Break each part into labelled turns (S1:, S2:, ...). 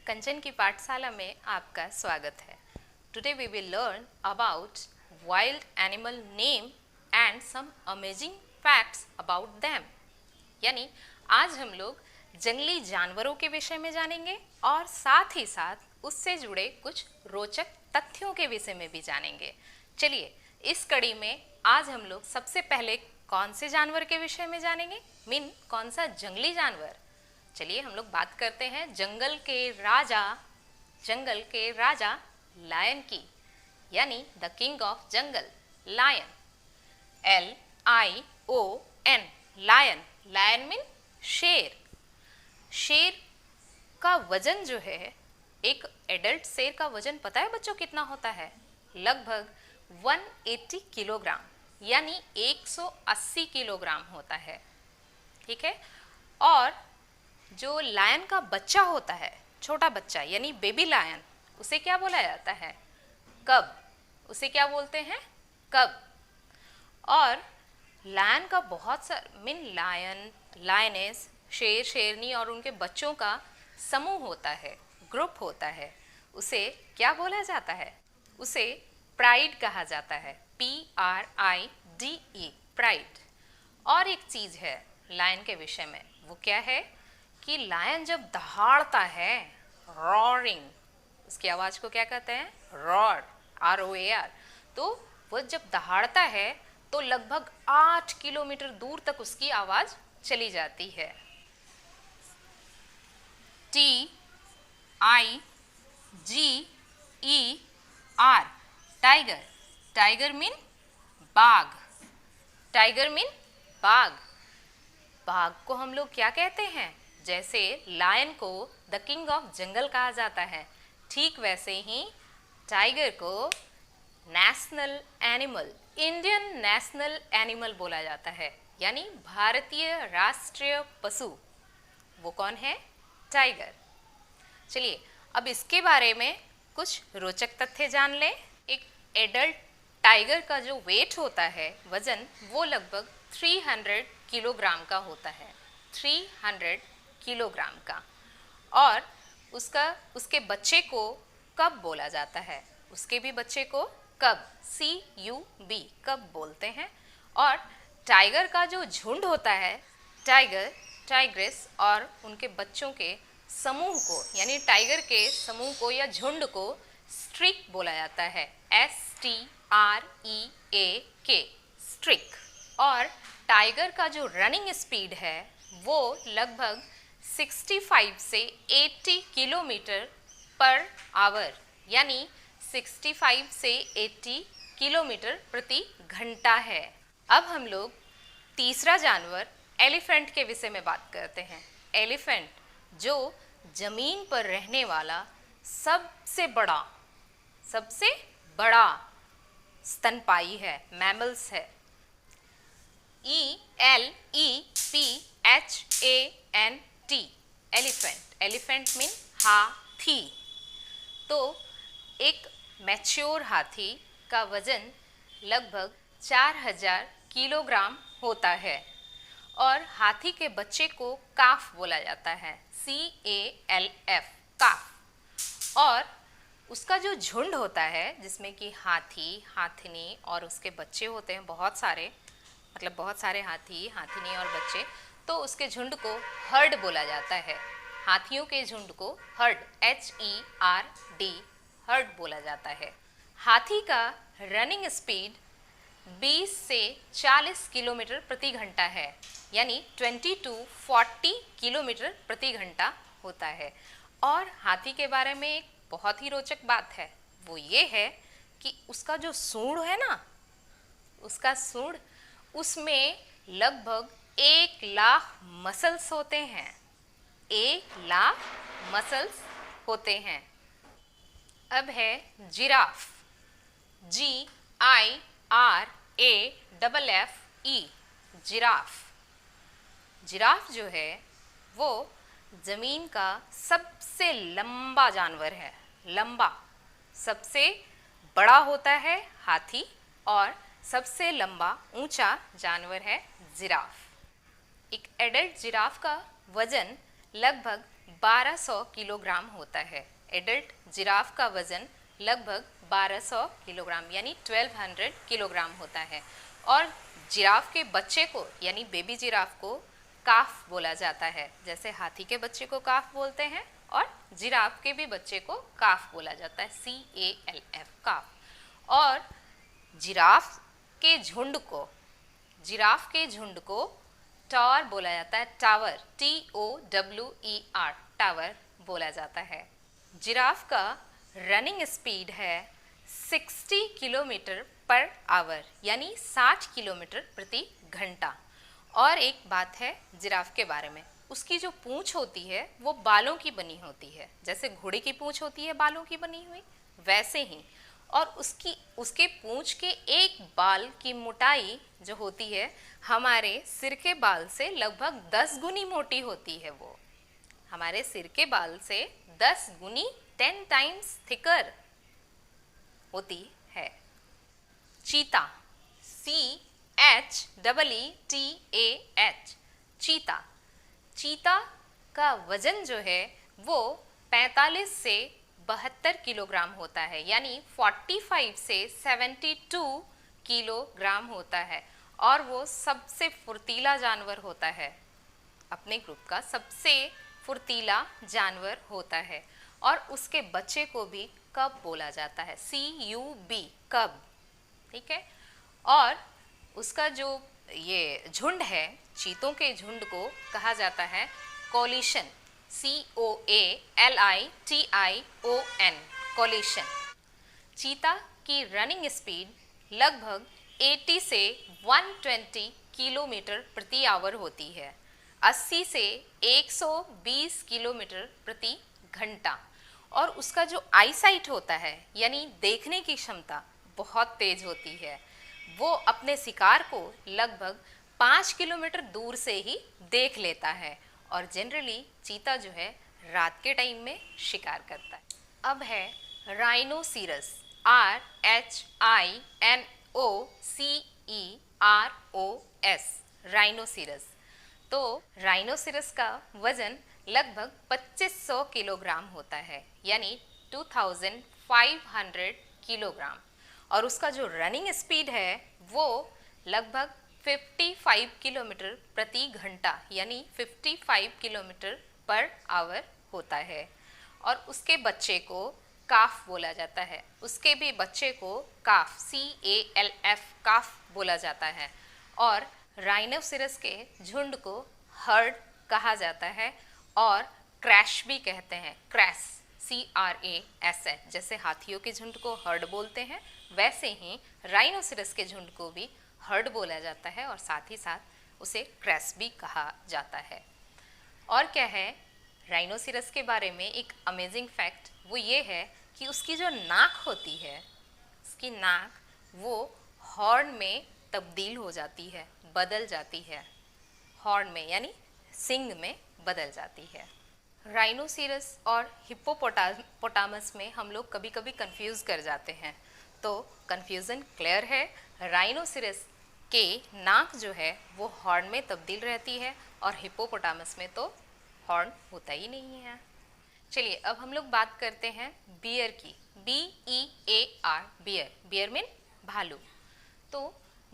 S1: कंचन की पाठशाला में आपका स्वागत है। Today we will learn about wild animal name and some amazing facts about them. यानी आज हम लोग जंगली जानवरों के विषय में जानेंगे और साथ ही साथ उससे जुड़े कुछ रोचक तथ्यों के विषय में भी जानेंगे। चलिए इस कड़ी में आज हम लोग सबसे पहले कौन से जानवर के विषय में जानेंगे, कौन सा जंगली जानवर। चलिए हम लोग बात करते हैं जंगल के राजा लायन की, यानी the king of jungle lion. LION lion, lion mean शेर। शेर का वजन जो है, एक एडल्ट शेर का वजन पता है बच्चों कितना होता है? लगभग 180 किलोग्राम यानी 180 किलोग्राम होता है। ठीक है। और जो लायन का बच्चा होता है, छोटा बच्चा यानी बेबी लायन, उसे क्या बोला जाता है? कब। उसे क्या बोलते हैं? कब। और लायन का बहुत सारा लायन, लायनेस, शेर, शेरनी और उनके बच्चों का समूह होता है, ग्रुप होता है। उसे क्या बोला जाता है? उसे प्राइड कहा जाता है। PRIDE, pride. और एक चीज है लायन के विषय में, वो क्या है कि लायन जब दहाड़ता है, रॉरिंग, उसकी आवाज को क्या कहते हैं? Roar, ROAR। तो वो जब दहाड़ता है तो लगभग 8 किलोमीटर दूर तक उसकी आवाज चली जाती है। TIGER, tiger. टाइगर मीन बाघ। टाइगर मीन बाघ। बाघ को हम लोग क्या कहते हैं? जैसे लायन को द किंग ऑफ जंगल कहा जाता है, ठीक वैसे ही टाइगर को national animal, Indian national animal बोला जाता है, यानी भारतीय राष्ट्रीय पशु। वो कौन है? टाइगर। चलिए अब इसके बारे में कुछ रोचक तथ्य जान लें। एक एडल्ट टाइगर का जो वेट होता है, वजन, वो लगभग 300 किलोग्राम का होता है। 300 किलोग्राम का। और उसके बच्चे को कब बोला जाता है? उसके भी बच्चे को कब, CUB, कब बोलते हैं। और टाइगर का जो झुंड होता है, टाइगर, टाइग्रेस और उनके बच्चों के समूह को, यानी टाइगर के समूह को या झुंड को स्ट्रिक बोला जाता है। STREAK, streak. और टाइगर का जो रनिंग स्पीड है वो लगभग 65 से 80 किलोमीटर पर आवर, यानी 65 से 80 किलोमीटर प्रति घंटा है। अब हम लोग तीसरा जानवर एलिफेंट के विषय में बात करते हैं। एलिफेंट जो जमीन पर रहने वाला सबसे बड़ा स्तनपायी है, मैमल्स है। ELEPHANT, elephant. एलिफेंट मीन हाथी। तो एक मैच्योर हाथी का वजन लगभग 4000 किलोग्राम होता है। और हाथी के बच्चे को काफ बोला जाता है, CALF, काफ। और उसका जो झुंड होता है, जिसमें कि हाथी, हाथिनी और उसके बच्चे होते हैं, बहुत सारे हाथी, हाथिनी और बच्चे, तो उसके झुंड को हर्ड बोला जाता है। हाथियों के झुंड को हर्ड, HERD, हर्ड बोला जाता है। हाथी का रनिंग स्पीड 20 से 40 किलोमीटर प्रति घंटा है, यानी 20 to 40 किलोमीटर प्रति घंटा होता है। और हाथी के बारे में एक बहुत ही रोचक बात है, वो ये है कि उसका जो सूंड है ना, उसका सूंड, उसमें लगभग 1 लाख मसल्स होते हैं। 1 लाख मसल्स होते हैं। अब है जिराफ, GIRAFFE, जिराफ। जिराफ जो है वो जमीन का सबसे लंबा जानवर है। लंबा, सबसे बड़ा होता है हाथी और सबसे लंबा ऊंचा जानवर है जिराफ। एक एडल्ट जिराफ का वजन लगभग 1200 किलोग्राम होता है। एडल्ट जिराफ का वजन लगभग 1200 किलोग्राम यानी 1200 किलोग्राम होता है। और जिराफ के बच्चे को यानी बेबी जिराफ को काफ बोला जाता है। जैसे हाथी के बच्चे को काफ बोलते हैं और जिराफ के भी बच्चे को काफ बोला जाता है, CALF, काफ। और जिराफ के झुंड को टावर बोला जाता है, टावर, TOWER, टावर बोला जाता है। जिराफ का रनिंग स्पीड है 60 किलोमीटर पर आवर यानी 60 किलोमीटर प्रति घंटा। और एक बात है जिराफ के बारे में, उसकी जो पूंछ होती है वो बालों की बनी होती है। जैसे घोड़े की पूंछ होती है बालों की बनी हुई, वैसे ही। और उसके पूंछ के एक बाल की मोटाई जो होती है हमारे सिर के बाल से लगभग 10 गुनी मोटी होती है। वो हमारे सिर के बाल से 10 गुनी 10 टाइम्स थिकर होती है। चीता, CHEETAH, चीता का वजन जो है वो 45 से 72 किलोग्राम होता है यानी 45 से 72 किलोग्राम होता है। और वो सबसे फुर्तीला जानवर होता है, अपने ग्रुप का सबसे फुर्तीला जानवर होता है। और उसके बच्चे को भी कब बोला जाता है, CUB, कब, ठीक है। और उसका जो ये झुंड है, चीतों के झुंड को कहा जाता है कोलिशन, COALITION, कोलिशन। चीता की रनिंग स्पीड लगभग 80 से 120 किलोमीटर प्रति आवर होती है, 80 से 120 किलोमीटर प्रति घंटा। और उसका जो आईसाइट होता है यानी देखने की क्षमता बहुत तेज होती है। वो अपने शिकार को लगभग 5 किलोमीटर दूर से ही देख लेता है। और जनरली चीता जो है रात के टाइम में शिकार करता है। अब है राइनोसिरस, RHINOCEROS, राइनोसिरस। तो राइनोसिरस का वजन लगभग 2500 किलोग्राम होता है यानी 2500 किलोग्राम। और उसका जो रनिंग स्पीड है वो लगभग 55 किलोमीटर प्रति घंटा यानी 55 किलोमीटर पर आवर होता है। और उसके बच्चे को काफ बोला जाता है, उसके भी बच्चे को काफ, CALF, काफ बोला जाता है। और राइनोसिरस के झुंड को हर्ड कहा जाता है और क्रैश भी कहते हैं, क्रैश, CRASH। जैसे हाथियों के झुंड को हर्ड बोलते हैं वैसे ही राइनोसिरस के झुंड को भी हर्ड बोला जाता है और साथ ही साथ उसे क्रैश भी कहा जाता है। और क्या है राइनोसिरस के बारे में एक अमेजिंग फैक्ट, वो ये है कि उसकी जो नाक होती है, उसकी नाक वो हॉर्न में तब्दील हो जाती है, बदल जाती है, हॉर्न में यानी सिंग में बदल जाती है। राइनोसिरस और हिप्पोपोटामस में हम लोग कभी कभी कंफ्यूज कर जाते हैं, तो कंफ्यूजन क्लियर है। राइनोसिरस के नाक जो है वो हॉर्न में तब्दील रहती है और हिप्पोपोटामस में तो हॉर्न होता ही नहीं है। चलिए अब हम लोग बात करते हैं बियर की, BEAR, बियर, बियर मीन भालू। तो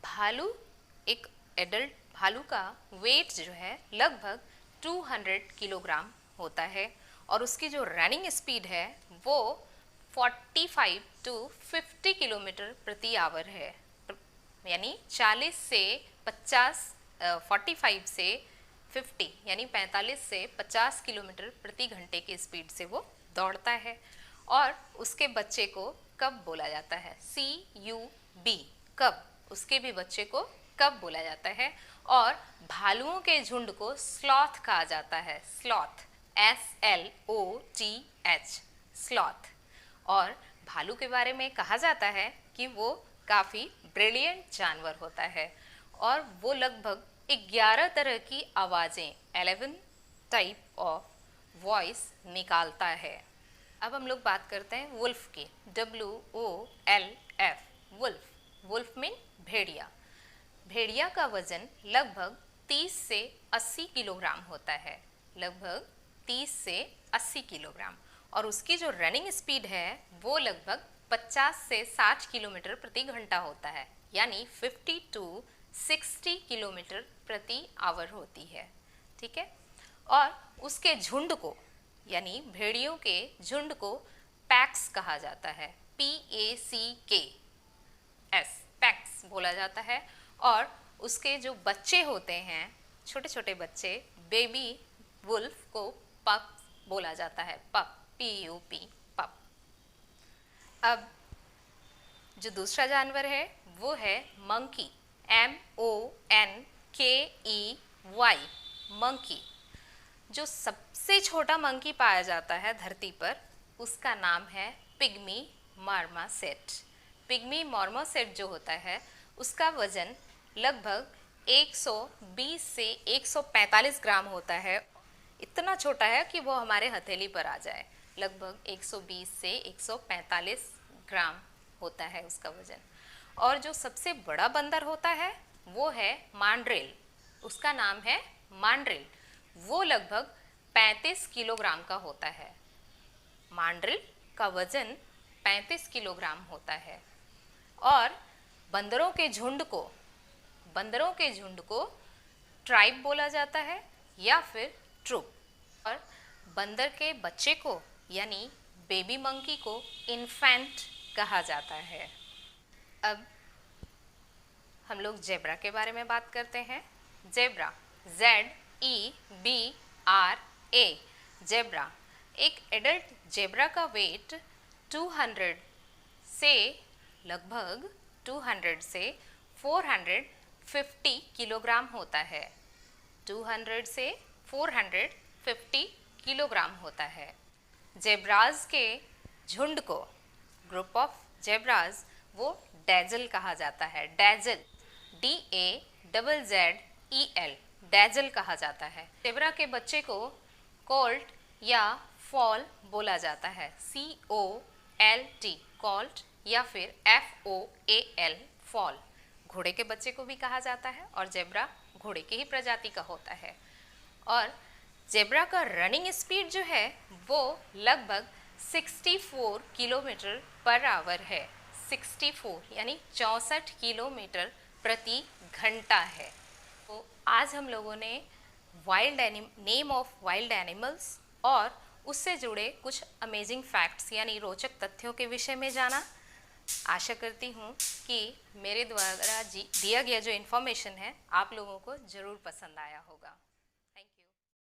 S1: भालू, एक एडल्ट भालू का वेट जो है लगभग 200 किलोग्राम होता है और उसकी जो रनिंग स्पीड है वो 45 to 50 किलोमीटर प्रति आवर है यानी 40 से 50, 45 से 50 यानी 45 से 50 किलोमीटर प्रति घंटे की स्पीड से वो दौड़ता है। और उसके बच्चे को कब बोला जाता है, CUB, कब, उसके भी बच्चे को कब बोला जाता है। और भालुओं के झुंड को स्लॉथ कहा जाता है, स्लॉथ, SLOTH, स्लॉथ। और भालू के बारे में कहा जाता है कि वो काफ़ी ब्रिलियंट जानवर होता है और वो लगभग 11 तरह की आवाज़ें, 11 टाइप ऑफ वॉइस निकालता है। अब हम लोग बात करते हैं वुल्फ की, WOLF, वुल्फ, वुल्फ मीन भेड़िया। भेड़िया का वजन लगभग 30 से 80 किलोग्राम होता है, लगभग 30 से 80 किलोग्राम और उसकी जो रनिंग स्पीड है वो लगभग 50 से 60 किलोमीटर प्रति घंटा होता है, यानी 50 टू 60 किलोमीटर प्रति आवर होती है। ठीक है, और उसके झुंड को यानी भेड़ियों के झुंड को पैक्स कहा जाता है, PACKS, पैक्स बोला जाता है। और उसके जो बच्चे होते हैं, छोटे छोटे बच्चे, बेबी वुल्फ को पप बोला जाता है, पप, PUP, पप। अब जो दूसरा जानवर है वो है मंकी, MONKEY, मंकी। जो सबसे छोटा मंकी पाया जाता है धरती पर उसका नाम है पिग्मी मार्मोसेट। पिग्मी मार्मोसेट जो होता है उसका वजन लगभग 120 से 145 ग्राम होता है। इतना छोटा है कि वो हमारे हथेली पर आ जाए, लगभग 120 से 145 ग्राम होता है उसका वजन। और जो सबसे बड़ा बंदर होता है वो है मांड्रेल, उसका नाम है मांड्रेल, वो लगभग 35 किलोग्राम का होता है। मांड्रेल का वजन 35 किलोग्राम होता है। और बंदरों के झुंड को ट्राइब बोला जाता है या फिर ट्रूप। और बंदर के बच्चे को यानी बेबी मंकी को इन्फेंट कहा जाता है। अब हम लोग जेब्रा के बारे में बात करते हैं। Zebra, ZEBRA, zebra. एक एडल्ट जेब्रा का वेट 200 से लगभग 200 से 450 किलोग्राम होता है। 200 से 450 किलोग्राम होता है। जेब्राज के झुंड को, ग्रुप ऑफ जेब्राज, वो डैजल कहा जाता है, डैजल, DAZZEL, डैजल कहा जाता है। जेब्रा के बच्चे को कोल्ट या फॉल बोला जाता है, COLT, कोल्ट, या फिर FOAL, फॉल। घोड़े के बच्चे को भी कहा जाता है और जेब्रा घोड़े की ही प्रजाति का होता है। और जेब्रा का रनिंग स्पीड जो है वो लगभग 64 किलोमीटर पर आवर है, 64 यानी 64 किलोमीटर प्रति घंटा है। तो आज हम लोगों ने नेम ऑफ वाइल्ड एनिमल्स और उससे जुड़े कुछ अमेजिंग फैक्ट्स यानी रोचक तथ्यों के विषय में जाना। आशा करती हूँ कि मेरे द्वारा दिया गया जो इन्फॉर्मेशन है आप लोगों को ज़रूर पसंद आया होगा।